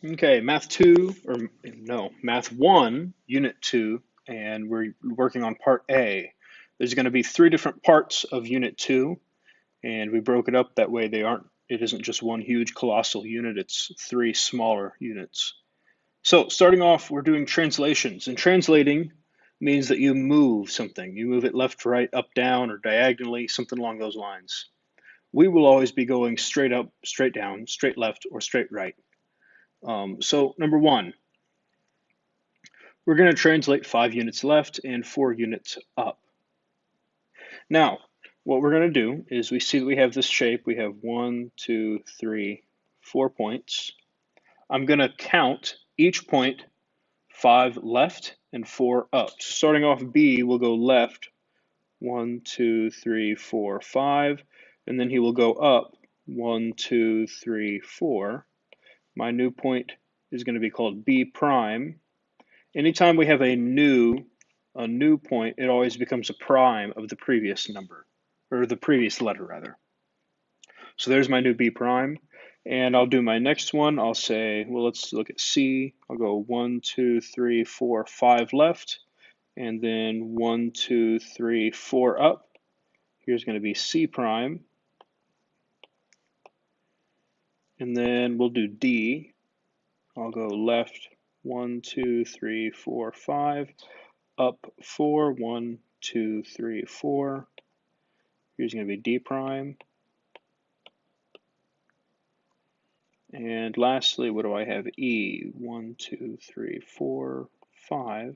Okay, Math 2, or no, Math 1, Unit 2, and we're working on Part A. There's going to be three different parts of Unit 2, and we broke it up that way it isn't just one huge colossal unit, it's three smaller units. So starting off, we're doing translations, and translating means that you move something. You move it left, right, up, down, or diagonally, something along those lines. We will always be going straight up, straight down, straight left, or straight right. So number one, we're going to translate 5 units left and 4 units up. Now, what we're going to do is we see that we have this shape. We have 1, 2, 3, 4 points. I'm going to count each point 5 left and 4 up. So starting off B, we'll go left 1, 2, 3, 4, 5, and then he will go up 1, 2, 3, 4. My new point is going to be called B prime. Anytime we have a new point, it always becomes a prime of the previous number, or the previous letter rather. So there's my new B prime. And I'll do my next one. I'll say, well, let's look at C. I'll go 1, 2, 3, 4, 5 left, and then 1, 2, 3, 4 up. Here's going to be C prime. And then we'll do D. I'll go left 1, 2, 3, 4, 5. Up 4, 1, 2, 3, 4. Here's going to be D prime. And lastly, what do I have? E. 1, 2, 3, 4, 5.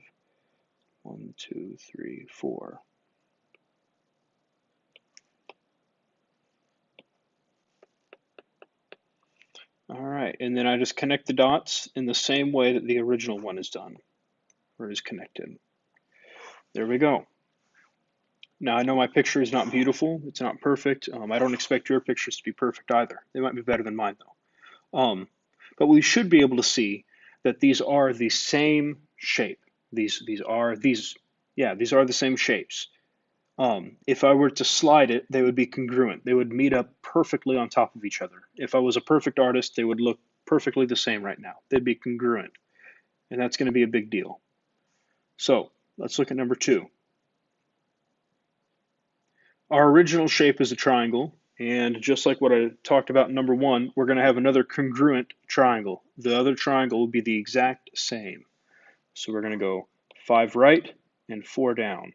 1, 2, 3, 4. All right, and then I just connect the dots in the same way that the original one is done, or is connected. There we go. Now I know my picture is not beautiful, it's not perfect. I don't expect your pictures to be perfect either. They might be better than mine though. But we should be able to see that these are the same shape. These are the same shapes. If I were to slide it, they would be congruent. They would meet up perfectly on top of each other. If I was a perfect artist, they would look perfectly the same right now. They'd be congruent, and that's going to be a big deal. So let's look at number 2. Our original shape is a triangle, and just like what I talked about in number 1, we're going to have another congruent triangle. The other triangle will be the exact same. So we're going to go 5 right and 4 down.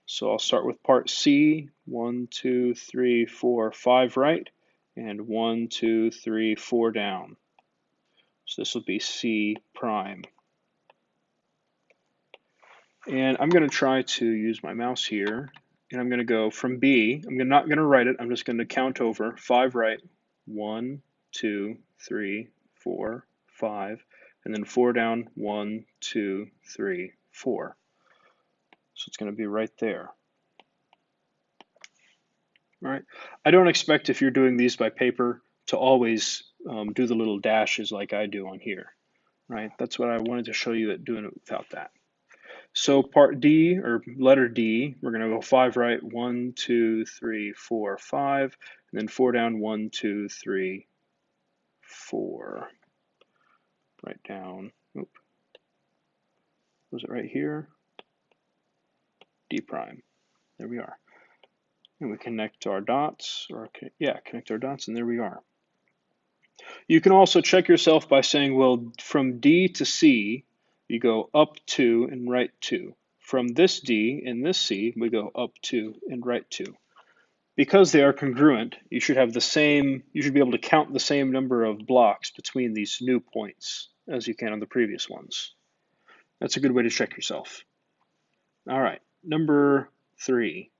So I'll start with part C, 1, 2, 3, 4, 5 right, and 1, 2, 3, 4 down. So this will be C prime. And I'm going to try to use my mouse here, and I'm going to go from B. I'm not going to write it. I'm just going to count over 5 right, 1, 2, 3, 4, 5, and then 4 down, 1, 2, 3, 4. So it's going to be right there. All right. I don't expect if you're doing these by paper to always do the little dashes like I do on here. Right. That's what I wanted to show you that doing it without that. So part D, or letter D, we're going to go 5 right, 1, 2, 3, 4, 5, and then 4 down, 1, 2, 3, 4. Right down. Oop. Was it right here? D prime. There we are. And we connect our dots, connect our dots, and there we are. You can also check yourself by saying, well, from D to C, you go up 2 and right 2. From this D and this C, we go up 2 and right 2. Because they are congruent, you should be able to count the same number of blocks between these new points as you can on the previous ones. That's a good way to check yourself. All right, number 3.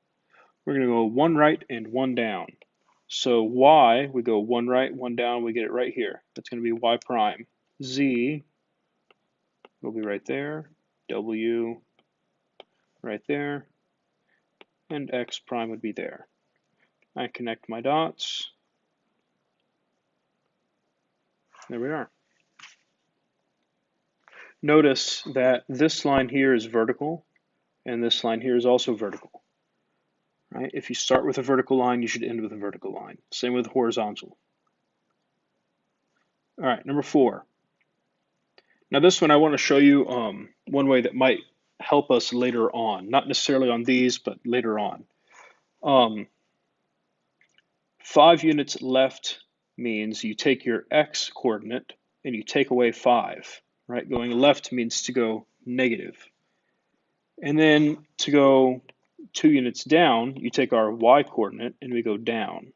We're going to go 1 right and 1 down. So Y, we go 1 right, 1 down, we get it right here. That's going to be Y prime. Z will be right there, W right there, and X prime would be there. I connect my dots. There we are. Notice that this line here is vertical, and this line here is also vertical. Right? If you start with a vertical line, you should end with a vertical line. Same with horizontal. All right, number 4. Now this one I want to show you one way that might help us later on, not necessarily on these, but later on. Um, 5 units left means you take your x coordinate and you take away 5, right? Going left means to go negative. And then to go 2 units down, you take our y coordinate and we go down.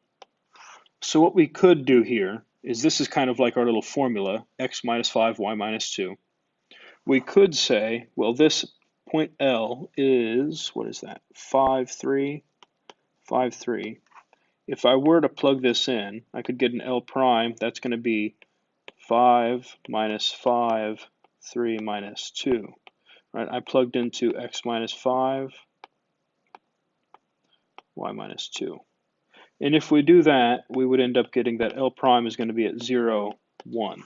So what we could do here is this is kind of like our little formula, x minus 5, y minus 2. We could say, well, this point L is, what is that, 5, 3, 5, 3. If I were to plug this in, I could get an L prime. That's going to be 5 minus 5, 3 minus 2. Right? I plugged into x minus 5, y minus 2. And if we do that, we would end up getting that L prime is going to be at 0, 1.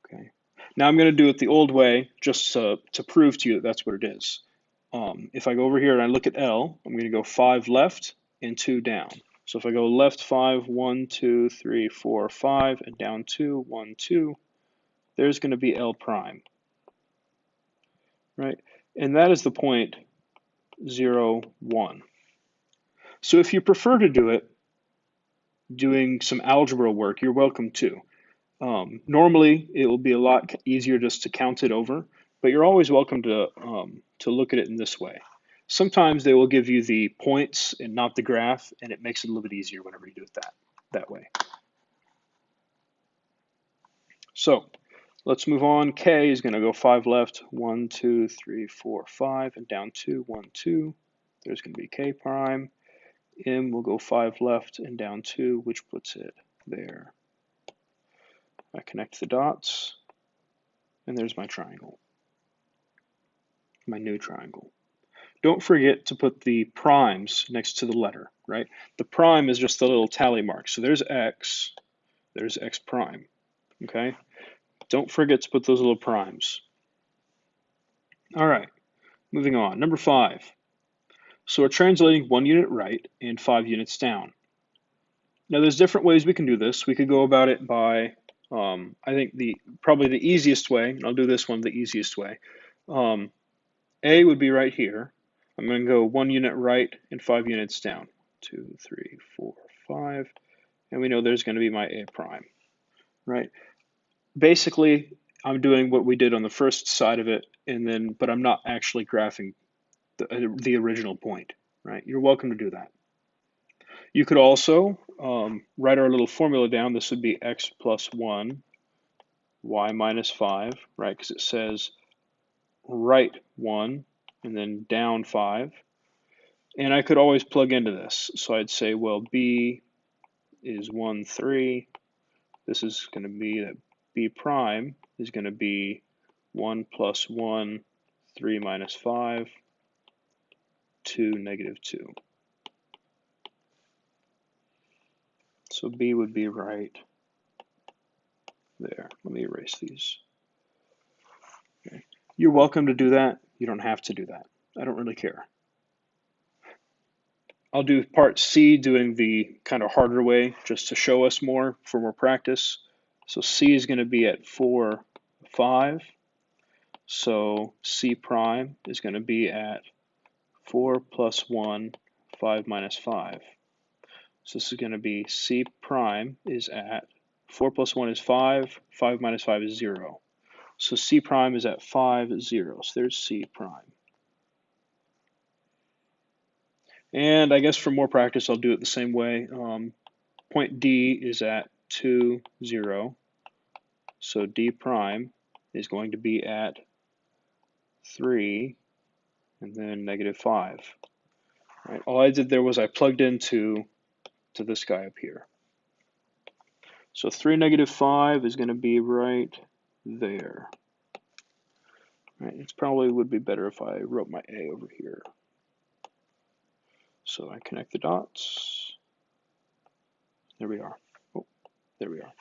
Okay. Now I'm going to do it the old way just to prove to you that that's what it is. If I go over here and I look at L, I'm going to go 5 left and 2 down. So if I go left 5, 1, 2, 3, 4, 5, and down 2, 1, 2, there's going to be L prime. Right? And that is the point 0, 1. So if you prefer to do it doing some algebra work, you're welcome to. Normally, it will be a lot easier just to count it over, but you're always welcome to look at it in this way. Sometimes they will give you the points and not the graph, and it makes it a little bit easier whenever you do it that way. So let's move on. K is going to go 5 left, 1, 2, 3, 4, 5, and down 2, 1, 2. There's going to be K prime. M will go 5 left and down 2, which puts it there. I connect the dots, and there's my triangle, my new triangle. Don't forget to put the primes next to the letter, right? The prime is just the little tally mark. So there's x prime, okay? Don't forget to put those little primes. All right, moving on. Number 5. So we're translating 1 unit right and 5 units down. Now there's different ways we can do this. We could go about it by, I think probably the easiest way, and I'll do this one the easiest way. A would be right here. I'm going to go 1 unit right and 5 units down. 2, 3, 4, 5. And we know there's going to be my A prime, right? Basically, I'm doing what we did on the first side of it, but I'm not actually graphing the original point, right? You're welcome to do that. You could also write our little formula down. This would be x plus 1, y minus 5, right? Because it says right 1 and then down 5. And I could always plug into this. So I'd say, well, B is 1, 3. This is going to be that B prime is going to be 1 plus 1, 3 minus 5, 2, negative 2. So B would be right there. Let me erase these. Okay. You're welcome to do that. You don't have to do that. I don't really care. I'll do part C doing the kind of harder way just to show us more for more practice. So C is going to be at 4, 5. So C prime is going to be at 4 plus 1, 5 minus 5. So this is going to be C prime is at 4 plus 1 is 5, 5 minus 5 is 0. So C prime is at 5, 0. So there's C prime. And I guess for more practice, I'll do it the same way. Point D is at 2, 0. So D prime is going to be at 3, and then negative 5. Right. All I did there was I plugged into this guy up here. So 3, negative 5 is going to be right there. Right. It probably would be better if I wrote my A over here. So I connect the dots. There we are. Oh, there we are.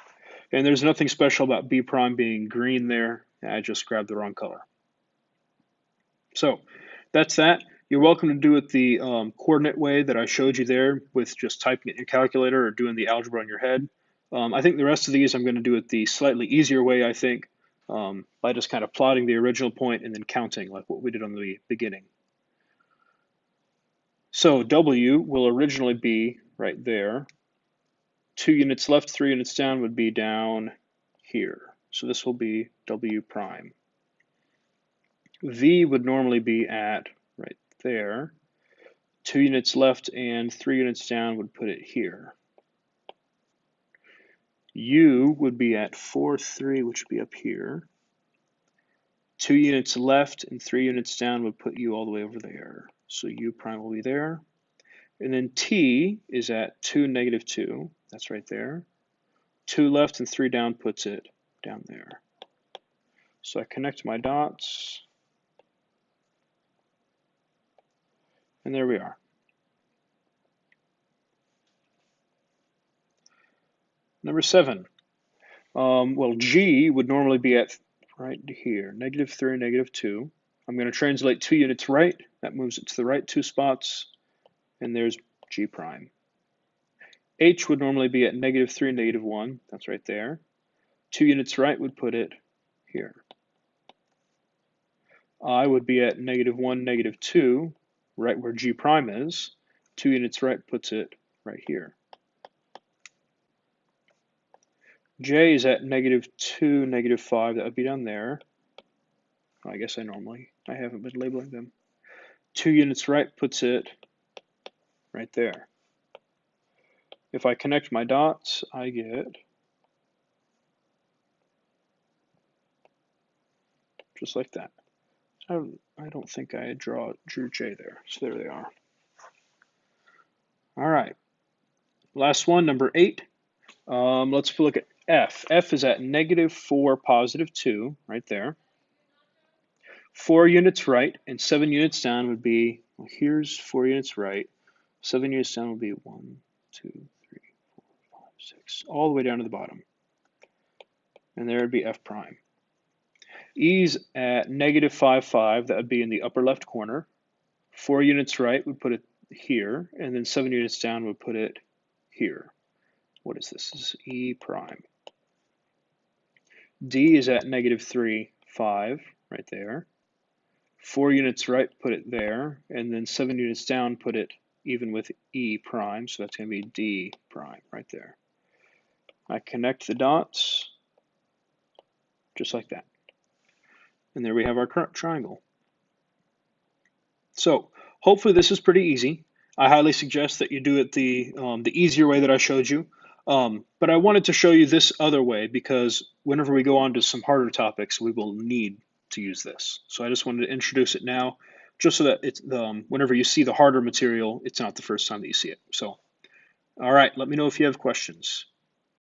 And there's nothing special about B prime being green there. I just grabbed the wrong color. So that's that. You're welcome to do it the coordinate way that I showed you there with just typing it in your calculator or doing the algebra in your head. I think the rest of these I'm going to do it the slightly easier way, I think. by just kind of plotting the original point and then counting like what we did on the beginning. So W will originally be right there. 2 units left, 3 units down would be down here. So this will be W prime. V would normally be at right there. 2 units left and 3 units down would put it here. U would be at 4, 3, which would be up here. 2 units left and 3 units down would put U all the way over there. So U prime will be there. And then T is at 2, negative 2. That's right there. 2 left and 3 down puts it down there. So I connect my dots. And there we are. Number 7. Well, G would normally be at right here, negative 3, negative 2. I'm going to translate 2 units right. That moves it to the right 2 spots. And there's G prime. H would normally be at negative 3, negative 1. That's right there. 2 units right would put it here. I would be at negative 1, negative 2, right where G prime is. 2 units right puts it right here. J is at negative 2, negative 5. That would be down there. I guess I haven't been labeling them. 2 units right puts it right there. If I connect my dots, I get just like that. I don't think I drew J there, so there they are. All right, last one, number 8. Let's look at F. F is at negative 4, positive 2, right there. 4 units right and 7 units down would be, well, here's 4 units right. 7 units down would be 1, 2, 3, 4, 5, 6, all the way down to the bottom. And there would be F prime. E's at negative 5, 5. That would be in the upper left corner. 4 units right would put it here, and then 7 units down would put it here. What is this? This is E prime. D is at negative 3, 5, right there. 4 units right, put it there, and then 7 units down, put it even with E prime, so that's going to be D prime right there. I connect the dots just like that. And there we have our current triangle. So hopefully this is pretty easy. I highly suggest that you do it the easier way that I showed you. But I wanted to show you this other way because whenever we go on to some harder topics, we will need to use this. So I just wanted to introduce it now, just so that it's whenever you see the harder material, it's not the first time that you see it. So, all right, let me know if you have questions.